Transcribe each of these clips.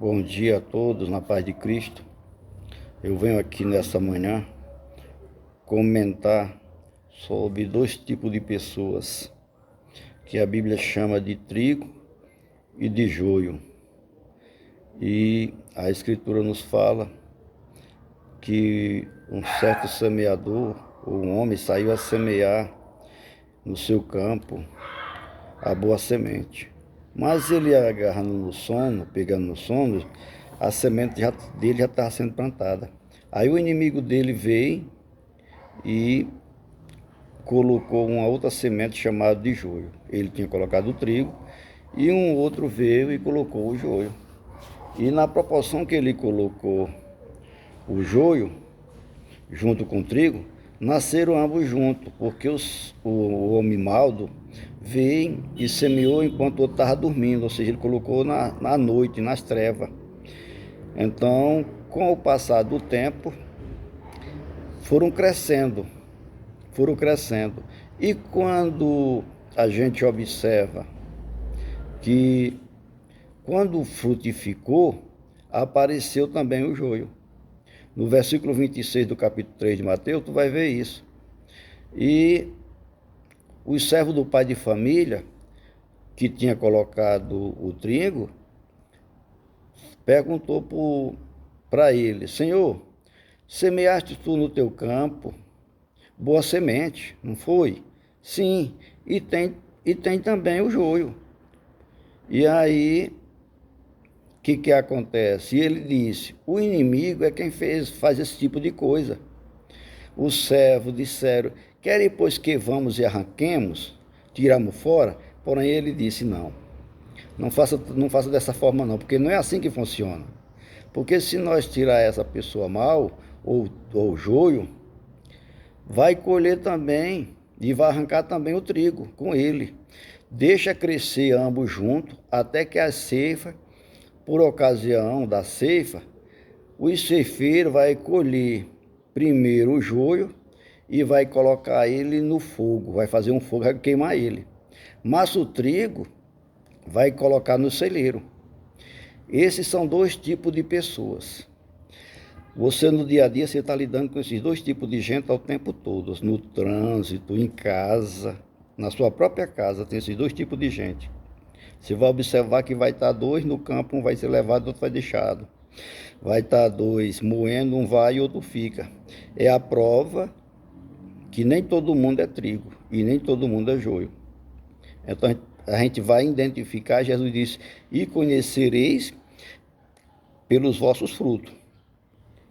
Bom dia a todos, na paz de Cristo. Eu venho aqui nessa manhã comentar sobre dois tipos de pessoas que a Bíblia chama de trigo e de joio. E a Escritura nos fala que um certo semeador, ou um homem, saiu a semear no seu campo a boa semente. Mas ele agarrando no sono, pegando no sono, a semente dele já estava sendo plantada. Aí o inimigo dele veio e colocou uma outra semente chamada de joio. Ele tinha colocado o trigo e um outro veio e colocou o joio. E na proporção que ele colocou o joio junto com o trigo, nasceram ambos juntos, porque o homem maldo veio e semeou enquanto o outro estava dormindo, ou seja, ele colocou na noite, nas trevas. Então, com o passar do tempo, foram crescendo. E quando a gente observa que quando frutificou, apareceu também o joio. No versículo 26 do capítulo 3 de Mateus, tu vai ver isso. E os servos do pai de família, que tinha colocado o trigo, perguntou para ele: Senhor, semeaste tu no teu campo boa semente, não foi? Sim, e tem também o joio. E aí, o que acontece? E ele disse: o inimigo é quem faz esse tipo de coisa. Os servos disseram: querem, pois, que vamos e arranquemos, tiramos fora? Porém ele disse: não faça dessa forma não, porque não é assim que funciona. Porque se nós tirar essa pessoa mal, ou joio, vai colher também e vai arrancar também o trigo com ele. Deixa crescer ambos juntos, até que a ceifa, por ocasião da ceifa, o ceifeiro vai colher primeiro o joio e vai colocar ele no fogo, vai fazer um fogo, vai queimar ele. Mas o trigo vai colocar no celeiro. Esses são dois tipos de pessoas. Você no dia a dia, você está lidando com esses dois tipos de gente ao tempo todo, no trânsito, em casa, na sua própria casa, tem esses dois tipos de gente. Você vai observar que vai estar dois no campo, um vai ser levado, outro vai deixado. Vai estar dois moendo, um vai e outro fica. É a prova que nem todo mundo é trigo e nem todo mundo é joio. Então a gente vai identificar, Jesus disse: e conhecereis pelos vossos frutos.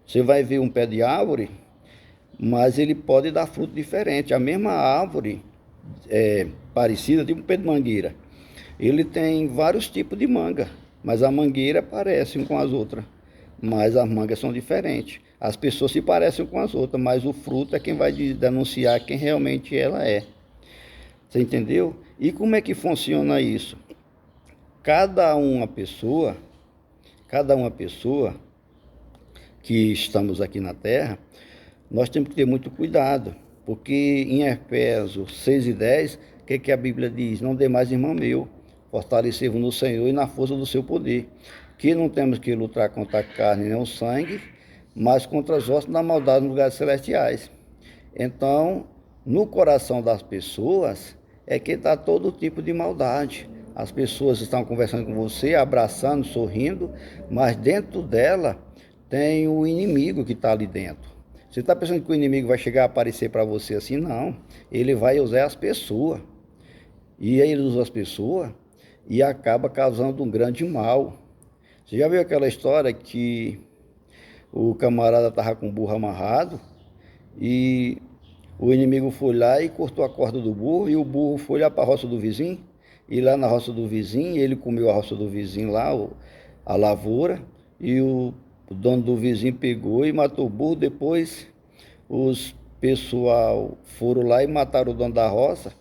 Você vai ver um pé de árvore, mas ele pode dar fruto diferente. A mesma árvore parecida, tipo um pé de mangueira. Ele tem vários tipos de manga, mas a mangueira parece com as outras. Mas as mangas são diferentes. As pessoas se parecem com as outras, mas o fruto é quem vai denunciar quem realmente ela é. Você entendeu? E como é que funciona isso? Cada uma pessoa que estamos aqui na Terra, nós temos que ter muito cuidado, porque em Efésios 6:10, o que a Bíblia diz? Não demais, irmão meu, fortalecei-vos no Senhor e na força do seu poder, que não temos que lutar contra a carne nem o sangue, mas contra as hostes da maldade nos lugares celestiais. Então, no coração das pessoas é que está todo tipo de maldade. As pessoas estão conversando com você, abraçando, sorrindo, mas dentro dela tem o inimigo que está ali dentro. Você está pensando que o inimigo vai chegar a aparecer para você assim? Não. Ele vai usar as pessoas. E aí ele usa as pessoas e acaba causando um grande mal. Você já viu aquela história que o camarada estava com o burro amarrado e o inimigo foi lá e cortou a corda do burro e o burro foi lá para a roça do vizinho? E lá na roça do vizinho, ele comeu a roça do vizinho lá, a lavoura, e o dono do vizinho pegou e matou o burro. Depois os pessoal foram lá e mataram o dono da roça.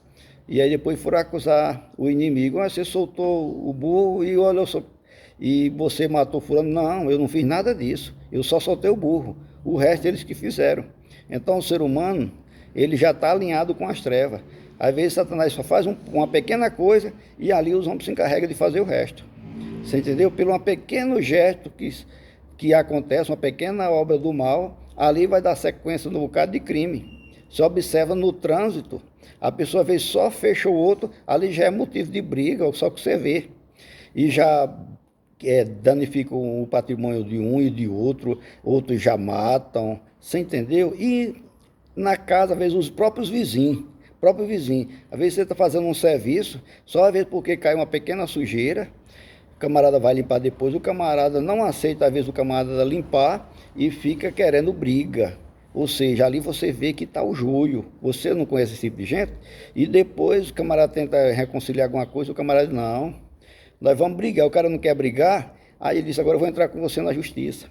E aí depois foram acusar o inimigo: você soltou o burro e olha, e você matou fulano. Não, eu não fiz nada disso. Eu só soltei o burro. O resto eles que fizeram. Então o ser humano, ele já está alinhado com as trevas. Às vezes Satanás só faz uma pequena coisa e ali os homens se encarregam de fazer o resto. Você entendeu? Pelo um pequeno gesto que acontece, uma pequena obra do mal, ali vai dar sequência no bocado de crime. Você observa no trânsito, a pessoa às vezes só fecha o outro, ali já é motivo de briga, só que você vê. E já danificam o patrimônio de um e de outro, outros já matam, você entendeu? E na casa, às vezes, os próprios vizinhos, às vezes você está fazendo um serviço, só às vezes porque cai uma pequena sujeira, o camarada vai limpar depois, o camarada não aceita, às vezes, o camarada limpar e fica querendo briga. Ou seja, ali você vê que está o joio. Você não conhece esse tipo de gente? E depois o camarada tenta reconciliar alguma coisa, o camarada diz, não, nós vamos brigar. O cara não quer brigar, aí ele disse, agora eu vou entrar com você na justiça.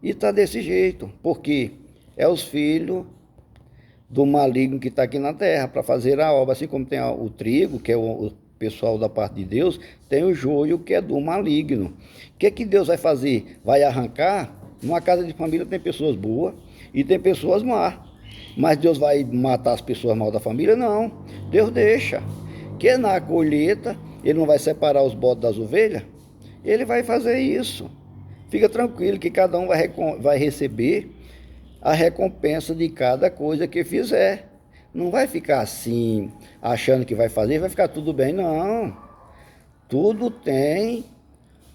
E está desse jeito, porque é os filhos do maligno que está aqui na terra, para fazer a obra, assim como tem o trigo, que é o pessoal da parte de Deus, tem o joio, que é do maligno. O que Deus vai fazer? Vai arrancar? Numa casa de família tem pessoas boas e tem pessoas más. Mas Deus vai matar as pessoas mal da família? Não. Deus deixa. Que na colheita, ele não vai separar os bodes das ovelhas? Ele vai fazer isso. Fica tranquilo que cada um vai receber a recompensa de cada coisa que fizer. Não vai ficar assim, achando que vai fazer, vai ficar tudo bem, não. Tudo tem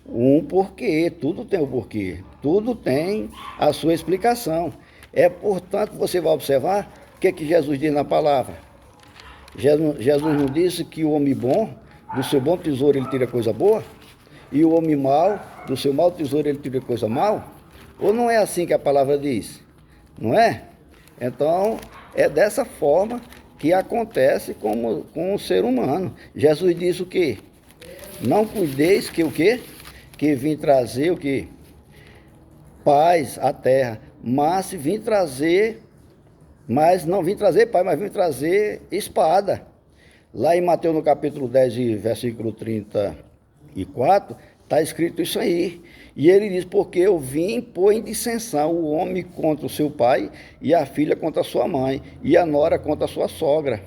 um porquê, tudo tem um porquê, tudo tem a sua explicação. É, portanto, você vai observar o que Jesus diz na palavra. Jesus não disse que o homem bom, do seu bom tesouro ele tira coisa boa, e o homem mau, do seu mau tesouro ele tira coisa mal? Ou não é assim que a palavra diz? Não é? Então, é dessa forma que acontece com o ser humano. Jesus disse o quê? Não cuideis que o quê? Que vim trazer o quê? Paz à terra. Mas vim trazer, mas não vim trazer paz, mas vim trazer espada. Lá em Mateus no capítulo 10, versículo 34, está escrito isso aí. E ele diz, porque eu vim pôr em dissensão o homem contra o seu pai, e a filha contra a sua mãe, e a nora contra a sua sogra.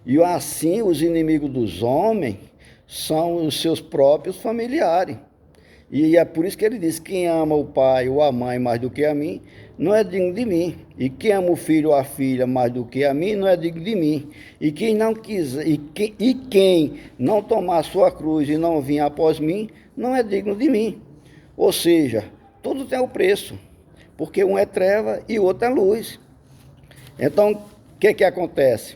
E assim os inimigos dos homens são os seus próprios familiares. E é por isso que ele diz, quem ama o pai ou a mãe mais do que a mim, não é digno de mim. E quem ama o filho ou a filha mais do que a mim, não é digno de mim. E quem não quiser, quem não tomar a sua cruz e não vir após mim, não é digno de mim. Ou seja, tudo tem o preço, porque um é treva e o outro é luz. Então, o que acontece?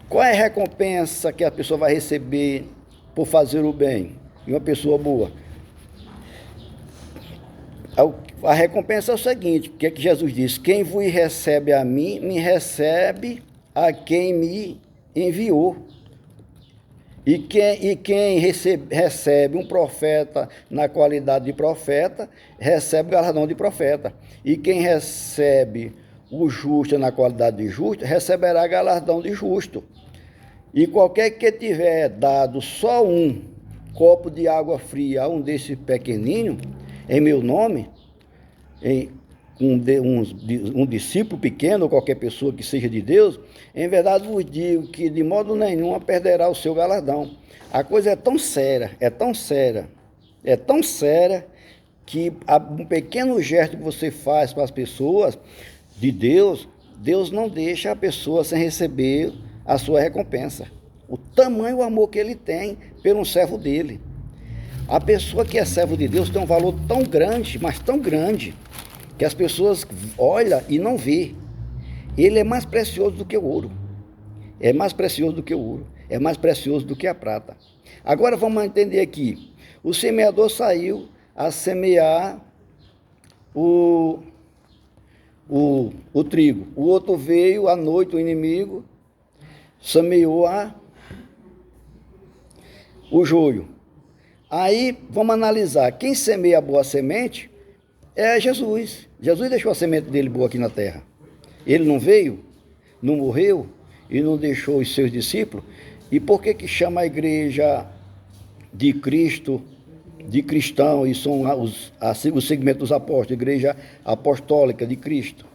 Qual é a recompensa que a pessoa vai receber por fazer o bem? E uma pessoa boa? A recompensa é o seguinte, o que Jesus disse? Quem vos recebe a mim, me recebe a quem me enviou. E quem recebe um profeta na qualidade de profeta, recebe o galardão de profeta. E quem recebe o justo na qualidade de justo, receberá galardão de justo. E qualquer que tiver dado só um copo de água fria a um desses pequenininhos, em meu nome, um discípulo pequeno, ou qualquer pessoa que seja de Deus, em verdade vos digo que de modo nenhum perderá o seu galardão. A coisa é tão séria, que um pequeno gesto que você faz para as pessoas de Deus, Deus não deixa a pessoa sem receber a sua recompensa. O tamanho amor que ele tem pelo servo dele. A pessoa que é servo de Deus tem um valor tão grande, mas tão grande, que as pessoas olham e não vê. Ele é mais precioso do que o ouro. É mais precioso do que o ouro. É mais precioso do que a prata. Agora vamos entender aqui. O semeador saiu a semear o trigo. O outro veio à noite, o inimigo, semeou o joio. Aí vamos analisar. Quem semeia a boa semente é Jesus. Jesus deixou a semente dele boa aqui na terra. Ele não veio, não morreu e não deixou os seus discípulos. E por que chama a igreja de Cristo, de cristão, e são os segmentos dos apóstolos, igreja apostólica de Cristo,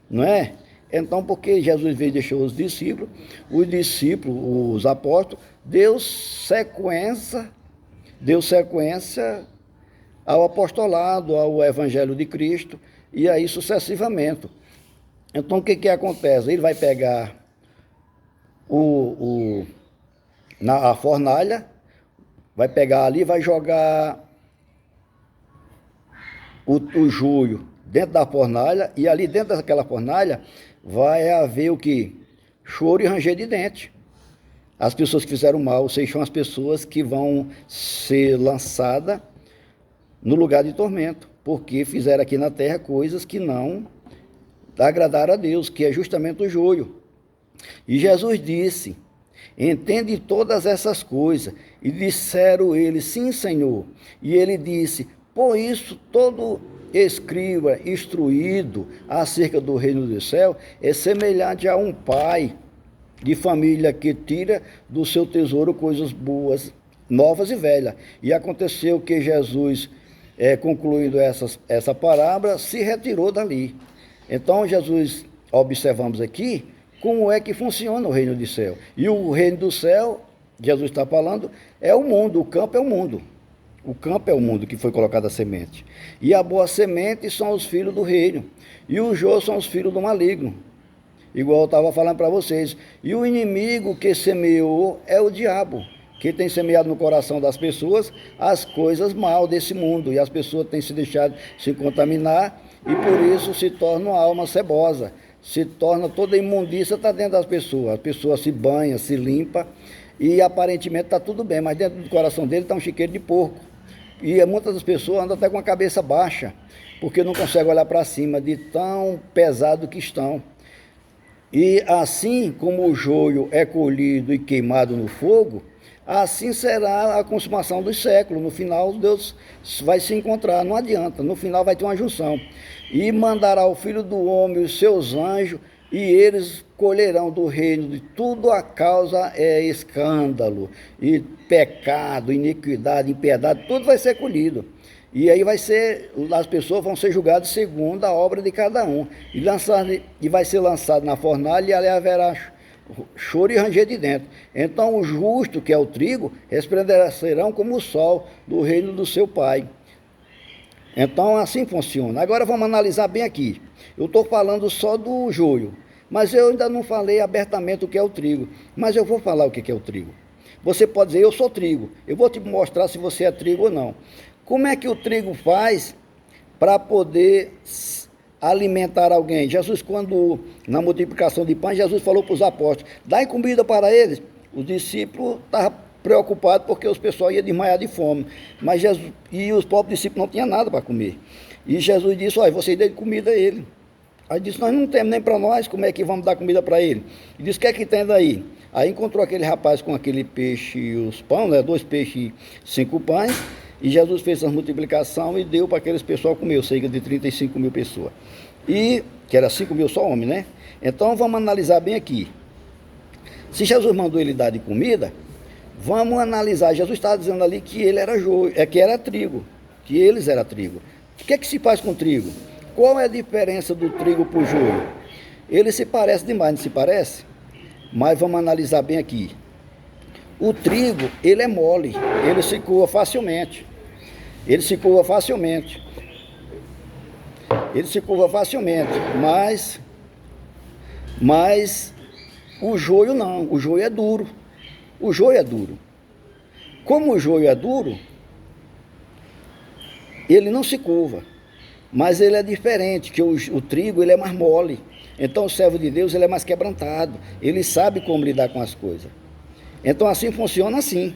não é? Então, porque Jesus veio e deixou os discípulos, os apóstolos, deu sequência deu sequência ao apostolado, ao evangelho de Cristo, e aí sucessivamente. Então, o que acontece? Ele vai pegar a fornalha, vai pegar ali, vai jogar o joio dentro da fornalha, e ali dentro daquela fornalha vai haver o que? Choro e ranger de dente. As pessoas que fizeram mal, ou seja, são as pessoas que vão ser lançadas no lugar de tormento, porque fizeram aqui na terra coisas que não agradaram a Deus, que é justamente o joio. E Jesus disse: entende todas essas coisas. E disseram eles: sim, Senhor. E ele disse: por isso todo escriba instruído acerca do reino do céu é semelhante a um pai de família que tira do seu tesouro coisas boas, novas e velhas. E aconteceu que Jesus, concluindo essa parábola, se retirou dali. Então Jesus, observamos aqui como é que funciona o reino do céu. E o reino do céu, Jesus está falando, é o mundo, o campo é o mundo. O campo é o mundo que foi colocada a semente. E a boa semente são os filhos do reino. E o joio são os filhos do maligno. Igual eu estava falando para vocês. E o inimigo que semeou é o diabo, que tem semeado no coração das pessoas as coisas mal desse mundo. E as pessoas têm se deixado se contaminar e por isso se torna uma alma cebosa. Se torna toda imundícia, está dentro das pessoas. A pessoa se banha, se limpa e aparentemente está tudo bem, mas dentro do coração dele está um chiqueiro de porco. E muitas das pessoas andam até com a cabeça baixa, porque não conseguem olhar para cima de tão pesado que estão. E assim como o joio é colhido e queimado no fogo, assim será a consumação dos séculos. No final, Deus vai se encontrar, não adianta. No final vai ter uma junção. E mandará o Filho do Homem os seus anjos, e eles colherão do reino de tudo a causa é escândalo, e pecado, iniquidade, impiedade, tudo vai ser colhido. E aí as pessoas vão ser julgadas segundo a obra de cada um. E vai ser lançado na fornalha e ali haverá choro e ranger de dentro. Então o justo, que é o trigo, resplandecerão como o sol do reino do seu Pai. Então assim funciona. Agora vamos analisar bem aqui. Eu estou falando só do joio, mas eu ainda não falei abertamente o que é o trigo. Mas eu vou falar o que é o trigo. Você pode dizer: eu sou trigo. Eu vou te mostrar se você é trigo ou não. Como é que o trigo faz para poder alimentar alguém? Jesus, quando na multiplicação de pães, Jesus falou para os apóstolos: dai comida para eles. Os discípulos estavam preocupados porque os pessoal iam desmaiar de fome. Mas Jesus, e os próprios discípulos não tinham nada para comer. E Jesus disse: olha, vocês dêem comida a ele. Aí disse: nós não temos nem para nós, como é que vamos dar comida para ele? E disse: o que é que tem daí? Aí encontrou aquele rapaz com aquele peixe e os pães, 2 peixes e 5 pães. E Jesus fez essa multiplicação e deu para aqueles pessoal comer, cerca de 35 mil pessoas. E, que era 5 mil só homem, né? Então vamos analisar bem aqui. Se Jesus mandou ele dar de comida, vamos analisar. Jesus estava dizendo ali que ele era joio, que era trigo, que eles eram trigo. O que é que se faz com trigo? Qual é a diferença do trigo para o joio? Ele se parece demais, não se parece? Mas vamos analisar bem aqui. O trigo, ele é mole, ele se coa facilmente. Ele se curva facilmente. Mas o joio não. O joio é duro. Como o joio é duro, ele não se curva. Mas ele é diferente, que o trigo ele é mais mole. Então o servo de Deus ele é mais quebrantado. Ele sabe como lidar com as coisas. Então assim funciona assim.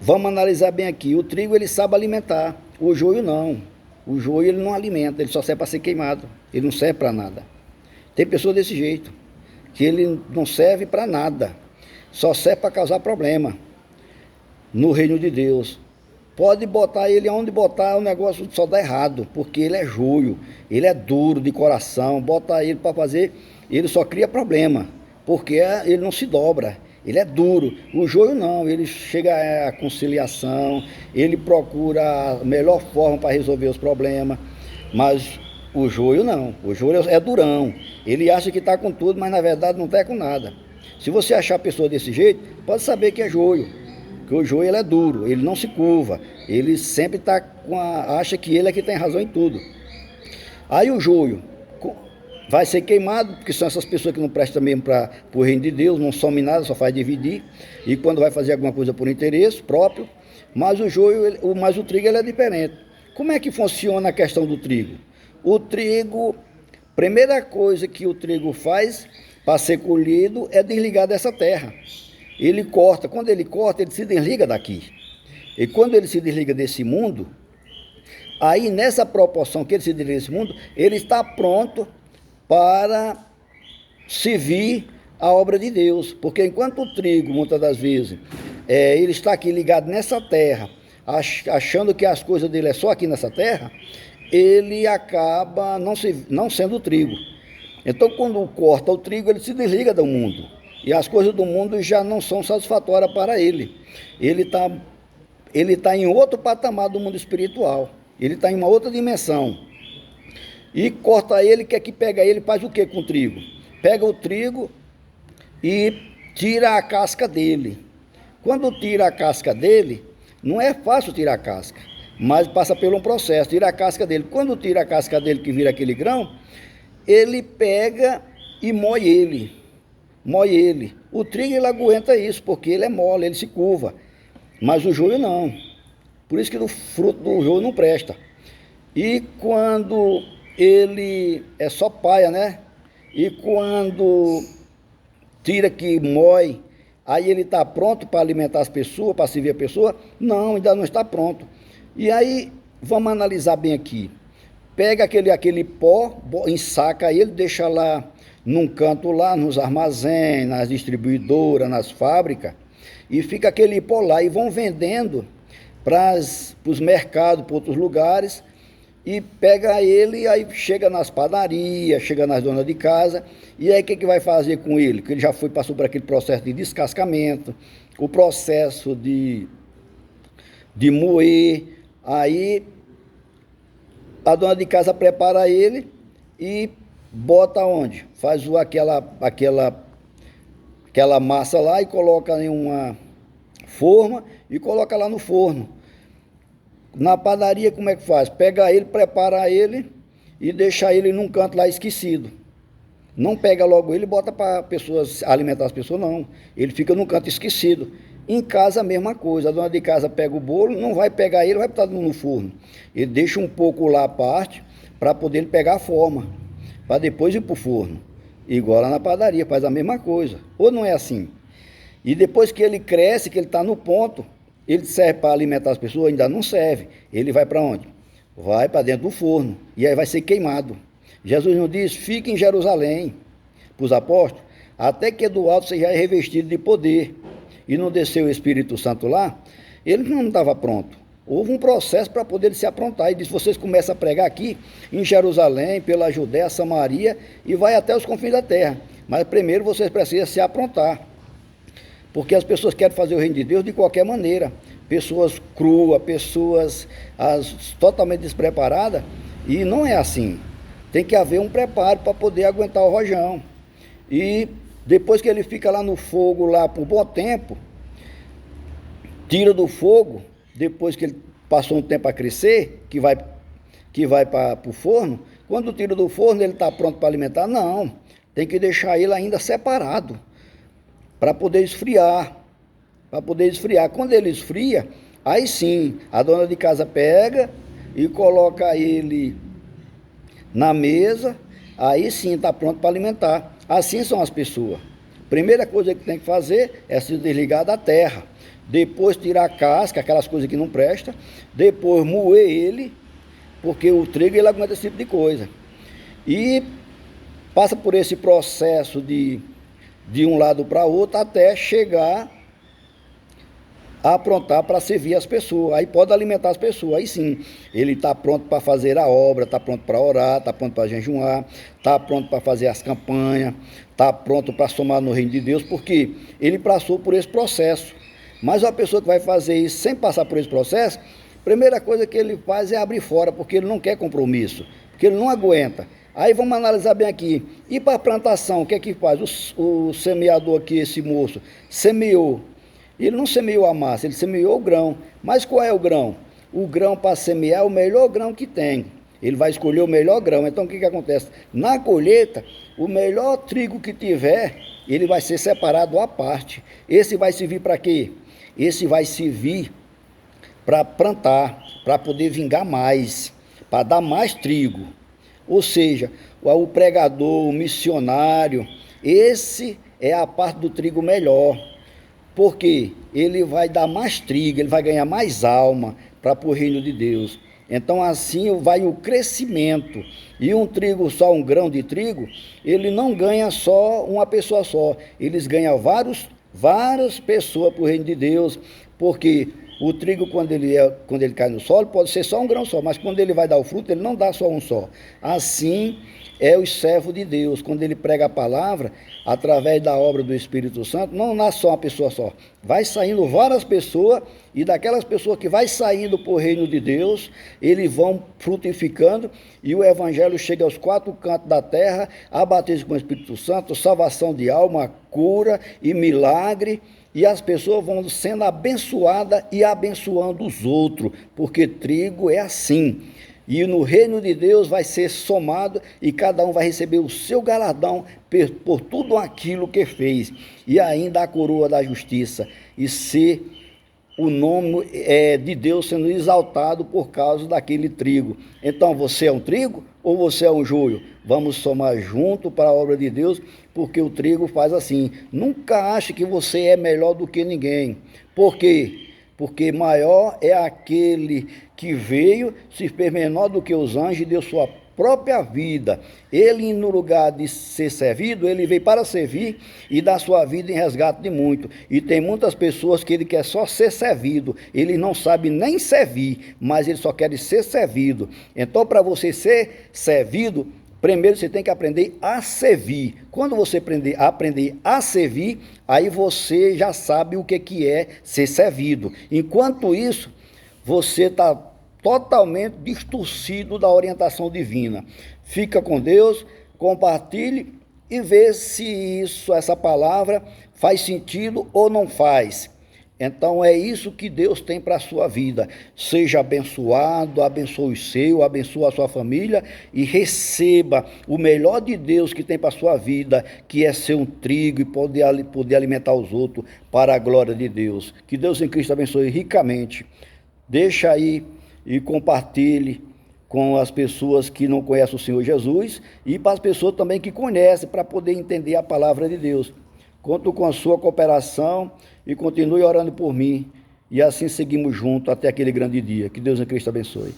Vamos analisar bem aqui. O trigo ele sabe alimentar, o joio não. O joio ele não alimenta, ele só serve para ser queimado. Ele não serve para nada. Tem pessoas desse jeito, que ele não serve para nada. Só serve para causar problema no reino de Deus. Pode botar ele aonde botar, o negócio só dá errado, porque ele é joio, ele é duro de coração. Bota ele para fazer, ele só cria problema, porque ele não se dobra. Ele é duro. O joio não, ele chega à conciliação, ele procura a melhor forma para resolver os problemas, mas o joio não. O joio é durão. Ele acha que está com tudo, mas na verdade não está com nada. Se você achar a pessoa desse jeito, pode saber que é joio. Porque o joio ele é duro, ele não se curva, ele sempre acha que ele é que tem razão em tudo. Aí o joio vai ser queimado, porque são essas pessoas que não prestam mesmo para o reino de Deus, não somem nada, só faz dividir, e quando vai fazer alguma coisa por interesse próprio, mas o joio, mas o trigo ele é diferente. Como é que funciona a questão do trigo? O trigo, primeira coisa que o trigo faz para ser colhido é desligar dessa terra. Ele corta, quando ele corta, ele se desliga daqui. E quando ele se desliga desse mundo, aí nessa proporção que ele se desliga desse mundo, ele está pronto para servir a obra de Deus. Porque enquanto o trigo, muitas das vezes, ele está aqui ligado nessa terra, achando que as coisas dele é só aqui nessa terra, ele acaba não sendo trigo. Então, quando corta o trigo, ele se desliga do mundo. E as coisas do mundo já não são satisfatórias para ele. Ele tá em outro patamar do mundo espiritual. Ele está em uma outra dimensão. E corta ele, quer que pega ele, faz o que com o trigo? Pega o trigo e tira a casca dele. Quando tira a casca dele, não é fácil tirar a casca, mas passa por um processo, tira a casca dele. Quando tira a casca dele, que vira aquele grão, ele pega e moe ele. O trigo ele aguenta isso, porque ele é mole, ele se curva. Mas o joio não. Por isso que o fruto do joio não presta. E quando ele é só paia, né? E quando tira que moe, aí ele está pronto para alimentar as pessoas, para servir a pessoa? Não, ainda não está pronto. E aí, vamos analisar bem aqui. Pega aquele pó, ensaca ele, deixa lá num canto lá, nos armazéns, nas distribuidoras, nas fábricas, e fica aquele pó lá, e vão vendendo para os mercados, para outros lugares, e pega ele, aí chega nas padarias, chega nas donas de casa, e aí o que vai fazer com ele? Porque ele já passou por aquele processo de descascamento, o processo de moer, aí a dona de casa prepara ele e bota onde? Faz aquela massa lá e coloca em uma forma e coloca lá no forno. Na padaria, como é que faz? Pega ele, prepara ele e deixa ele num canto lá esquecido. Não pega logo ele e bota para alimentar as pessoas, não. Ele fica num canto esquecido. Em casa a mesma coisa, a dona de casa pega o bolo, não vai pegar ele, vai botar no forno. Ele deixa um pouco lá à parte para poder ele pegar a forma, para depois ir para o forno. Igual lá na padaria, faz a mesma coisa. Ou não é assim? E depois que ele cresce, que ele está no ponto, ele serve para alimentar as pessoas? Ainda não serve. Ele vai para onde? Vai para dentro do forno. E aí vai ser queimado. Jesus nos diz, fique em Jerusalém, para os apóstolos, até que do alto seja revestido de poder. E não desceu o Espírito Santo lá, ele não estava pronto. Houve um processo para poder ele se aprontar. E disse, vocês começam a pregar aqui em Jerusalém, pela Judéia, Samaria, e vai até os confins da terra. Mas primeiro vocês precisam se aprontar. Porque as pessoas querem fazer o reino de Deus de qualquer maneira. Pessoas cruas, pessoas totalmente despreparadas. E não é assim. Tem que haver um preparo para poder aguentar o rojão. E depois que ele fica lá no fogo, lá por bom tempo, tira do fogo, depois que ele passou um tempo a crescer, que vai para o forno, quando tira do forno ele está pronto para alimentar? Não, tem que deixar ele ainda separado, para poder esfriar. Quando ele esfria, aí sim, a dona de casa pega e coloca ele na mesa, aí sim está pronto para alimentar. Assim são as pessoas. Primeira coisa que tem que fazer é se desligar da terra. Depois tirar a casca, aquelas coisas que não prestam. Depois moer ele, porque o trigo ele aguenta esse tipo de coisa. E passa por esse processo de um lado para outro até chegar a aprontar para servir as pessoas. Aí pode alimentar as pessoas. Aí sim, ele está pronto para fazer a obra, está pronto para orar, está pronto para jejuar, está pronto para fazer as campanhas, está pronto para somar no reino de Deus, porque ele passou por esse processo. Mas uma pessoa que vai fazer isso sem passar por esse processo, a primeira coisa que ele faz é abrir fora, porque ele não quer compromisso, porque ele não aguenta. Aí vamos analisar bem aqui. E para a plantação, o que é que faz? O semeador aqui, esse moço, semeou. Ele não semeou a massa, ele semeou o grão. Mas qual é o grão? O grão para semear é o melhor grão que tem. Ele vai escolher o melhor grão. Então o que acontece? Na colheita, o melhor trigo que tiver, ele vai ser separado à parte. Esse vai servir para quê? Esse vai servir para plantar, para poder vingar mais, para dar mais trigo. Ou seja, o pregador, o missionário, esse é a parte do trigo melhor, porque ele vai dar mais trigo, ele vai ganhar mais alma para o reino de Deus. Então assim vai o crescimento. E um trigo só, um grão de trigo, ele não ganha só uma pessoa só, eles ganham várias pessoas para o reino de Deus, porque o trigo, quando ele cai no solo, pode ser só um grão só, mas quando ele vai dar o fruto, ele não dá só um só. Assim é o servo de Deus, quando ele prega a palavra, através da obra do Espírito Santo, não nasce só uma pessoa só, vai saindo várias pessoas, e daquelas pessoas que vai saindo para o reino de Deus, eles vão frutificando, e o evangelho chega aos quatro cantos da terra, a batismo com o Espírito Santo, salvação de alma, cura e milagre, e as pessoas vão sendo abençoadas e abençoando os outros, porque trigo é assim. E no reino de Deus vai ser somado e cada um vai receber o seu galardão por tudo aquilo que fez. E ainda a coroa da justiça e ser o nome de Deus sendo exaltado por causa daquele trigo. Então você é um trigo ou você é um joio? Vamos somar junto para a obra de Deus, porque o trigo faz assim. Nunca ache que você é melhor do que ninguém. Por quê? Porque maior é aquele que veio, se fez menor do que os anjos e deu sua própria vida. Ele, no lugar de ser servido, ele veio para servir e dar sua vida em resgate de muito. E tem muitas pessoas que ele quer só ser servido, ele não sabe nem servir, mas ele só quer ser servido. Então, para você ser servido, primeiro você tem que aprender a servir. Quando você aprender a servir, aí você já sabe o que é ser servido. Enquanto isso, você está totalmente distorcido da orientação divina. Fica com Deus, compartilhe e vê se essa palavra faz sentido ou não faz. Então é isso que Deus tem para a sua vida. Seja abençoado, abençoe o seu, abençoe a sua família e receba o melhor de Deus que tem para a sua vida, que é ser um trigo e poder alimentar os outros para a glória de Deus. Que Deus em Cristo abençoe ricamente. Deixa aí e compartilhe com as pessoas que não conhecem o Senhor Jesus e para as pessoas também que conhecem, para poder entender a palavra de Deus. Conto com a sua cooperação e continue orando por mim. E assim seguimos juntos até aquele grande dia. Que Deus em Cristo abençoe.